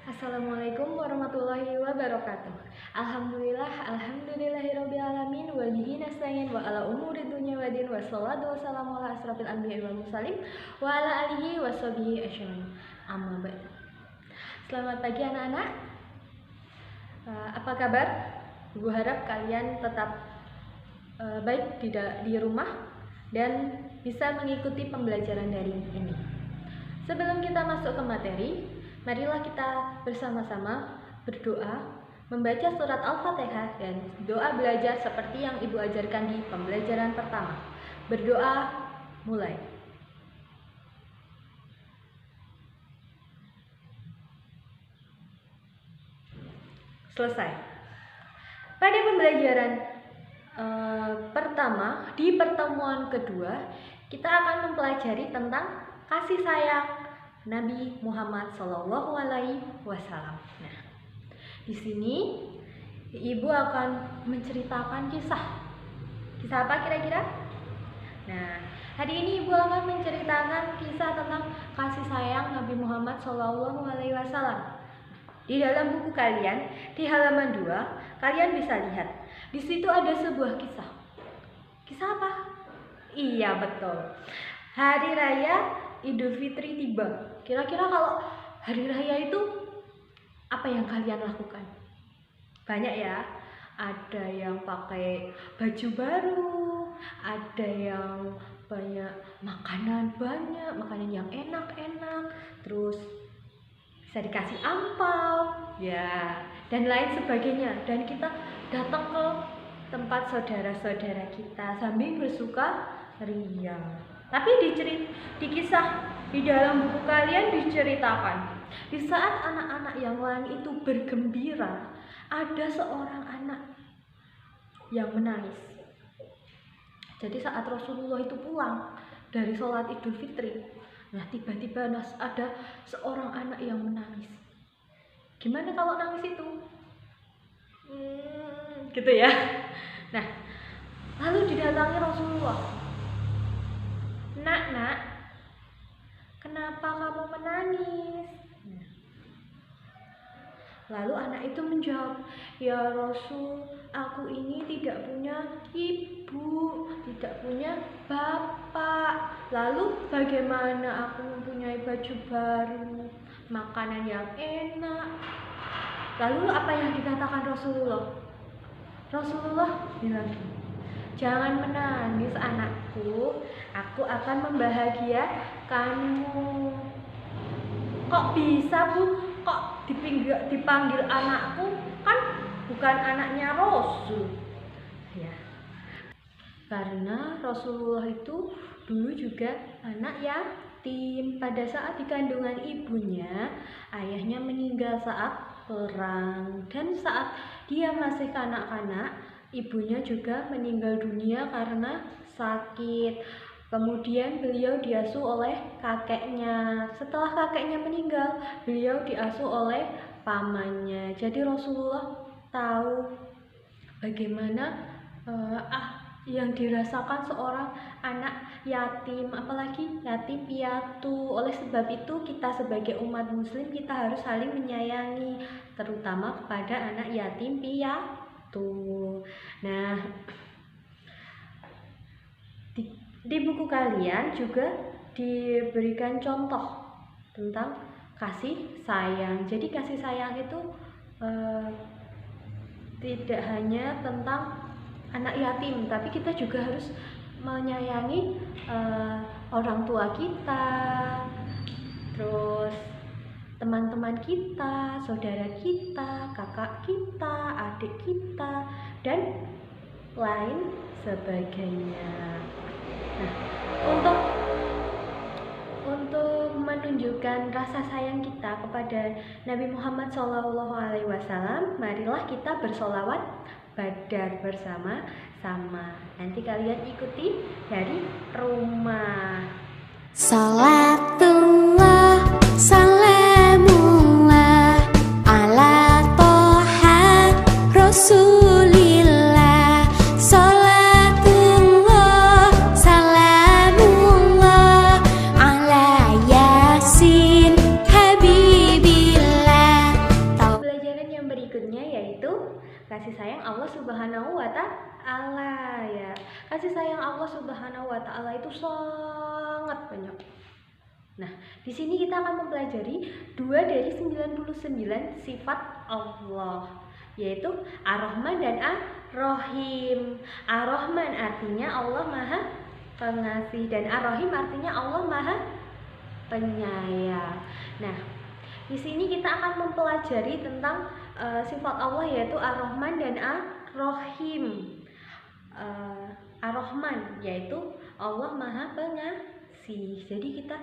Assalamualaikum warahmatullahi wabarakatuh. Alhamdulillahirabbil alamin wa bihi nasta'in wa ala umuri dunya waddin wassalatu wassalamu ala asrofil anbiya'i wal mursalin wa ala alihi washabihi ajmain. Amma ba'd. Selamat pagi anak-anak. Apa kabar? Ibu harap kalian tetap baik di rumah dan bisa mengikuti pembelajaran daring ini. Sebelum kita masuk ke materi, marilah kita bersama-sama berdoa, membaca surat Al-Fatihah dan doa belajar seperti yang Ibu ajarkan di pembelajaran pertama. Berdoa, mulai. Selesai. Pada pembelajaran pertama, di pertemuan kedua, kita akan mempelajari tentang kasih sayang Nabi Muhammad SAW. Nah, di sini Ibu akan menceritakan kisah apa kira-kira? Nah, hari ini Ibu akan menceritakan kisah tentang kasih sayang Nabi Muhammad SAW. Di dalam buku kalian, di halaman 2, kalian bisa lihat. Di situ ada sebuah kisah. Kisah apa? Iya, betul. Hari Raya Idul Fitri tiba. Kira-kira kalau hari raya itu apa yang kalian lakukan? Banyak ya. Ada yang pakai baju baru, ada yang banyak makanan yang enak-enak, terus bisa dikasih angpau, ya, dan lain sebagainya. Dan kita datang ke tempat saudara-saudara kita sambil bersuka ria. Tapi di kisah di dalam buku kalian diceritakan, di saat anak-anak yang lain itu bergembira, ada seorang anak yang menangis. Jadi saat Rasulullah itu pulang dari sholat Idul Fitri, nah tiba-tiba ada seorang anak yang menangis. Gimana kalau nangis itu? Gitu ya. Nah, lalu didatangi Rasulullah. Nak, kenapa kamu menangis? Lalu anak itu menjawab, ya Rasul, aku ini tidak punya ibu, tidak punya bapak. Lalu bagaimana aku mempunyai baju baru, makanan yang enak? Lalu apa yang dikatakan Rasulullah? Rasulullah bilang, jangan menangis anakku, aku akan membahagiakanmu. Kok bisa Bu? Kok dipanggil anakku? Kan bukan anaknya Rasul. Ya. Karena Rasulullah itu dulu juga anak yatim. Pada saat di kandungan ibunya, ayahnya meninggal saat perang. Dan saat dia masih kanak-kanak, ibunya juga meninggal dunia karena sakit. Kemudian beliau diasuh oleh kakeknya. Setelah kakeknya meninggal, beliau diasuh oleh pamannya. Jadi Rasulullah tahu bagaimana yang dirasakan seorang anak yatim, apalagi yatim piatu. Oleh sebab itu kita sebagai umat muslim, kita harus saling menyayangi, terutama kepada anak yatim piatu. Nah, di buku kalian juga diberikan contoh tentang kasih sayang. Jadi kasih sayang itu tidak hanya tentang anak yatim, tapi kita juga harus menyayangi orang tua kita, terus teman-teman kita, saudara kita, kakak kita, adik kita, dan lain sebagainya. Nah, untuk menunjukkan rasa sayang kita kepada Nabi Muhammad SAW, marilah kita bersolawat badar bersama-sama. Nanti kalian ikuti dari rumah. Salatullah, salamullah ala toha rasulillah. Salatullah, salamullah ala yasin habibillah. kasih sayang Allah Subhanahu wa Ta'ala ya. Kasih sayang Allah Subhanahu wa Ta'ala itu sangat banyak. Nah, di sini kita akan mempelajari 2 dari 99 sifat Allah, yaitu Ar-Rahman dan Ar-Rahim. Ar-Rahman artinya Allah Maha Pengasih dan Ar-Rahim artinya Allah Maha Penyayang. Nah, di sini kita akan mempelajari tentang sifat Allah yaitu Ar-Rahman dan Ar-Rahim. Ar-Rahman yaitu Allah Maha Pengasih. Jadi kita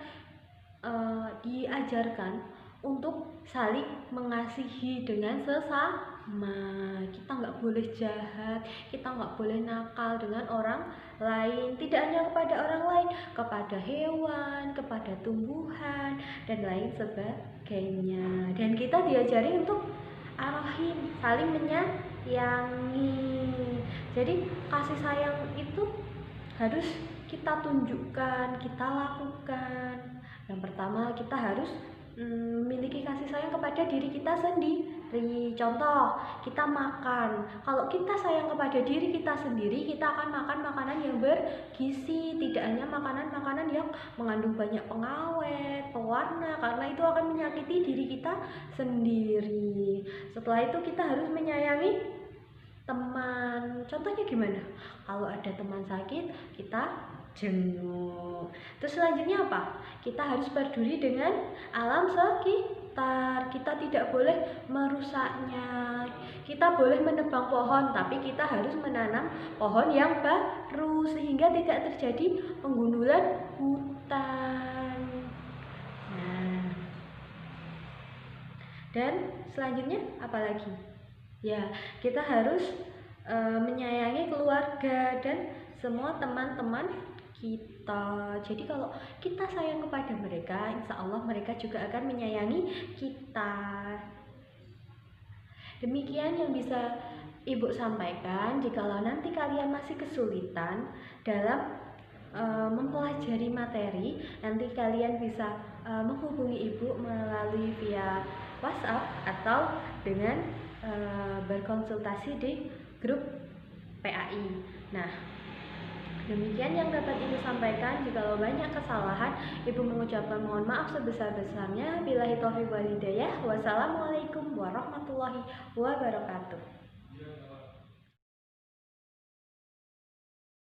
diajarkan untuk saling mengasihi dengan sesama. Kita nggak boleh jahat, kita nggak boleh nakal dengan orang lain. Tidak hanya kepada orang lain, kepada hewan, kepada tumbuhan, dan lain sebagainya. Dan kita diajari untuk Ar-Rahim, saling menyayangi. Jadi kasih sayang itu harus kita tunjukkan, kita lakukan. Yang pertama, kita harus memiliki kasih sayang kepada diri kita sendiri. Contoh, kita makan. Kalau kita sayang kepada diri kita sendiri, kita akan makan makanan yang bergizi, tidak hanya makanan-makanan yang mengandung banyak pengawet, pewarna, karena itu akan menyakiti diri kita sendiri. Setelah itu kita harus menyayangi teman. Contohnya gimana? Kalau ada teman sakit, kita jenguk. Terus selanjutnya apa? Kita harus peduli dengan alam sekitar. Kita tidak boleh merusaknya. Kita boleh menebang pohon, tapi kita harus menanam pohon yang baru sehingga tidak terjadi penggundulan hutan. Nah, dan selanjutnya apa lagi? Ya, kita harus menyayangi keluarga dan semua teman-teman kita. Jadi kalau kita sayang kepada mereka, insya Allah mereka juga akan menyayangi kita. Demikian yang bisa Ibu sampaikan. Jikalau nanti kalian masih kesulitan dalam mempelajari materi, nanti kalian bisa menghubungi Ibu melalui via WhatsApp atau dengan berkonsultasi di grup PAI. Nah, demikian yang dapat Ibu sampaikan. Jikalau banyak kesalahan, Ibu mengucapkan mohon maaf sebesar-besarnya. Billahi taufiq wal hidayah. Wassalamualaikum warahmatullahi wabarakatuh.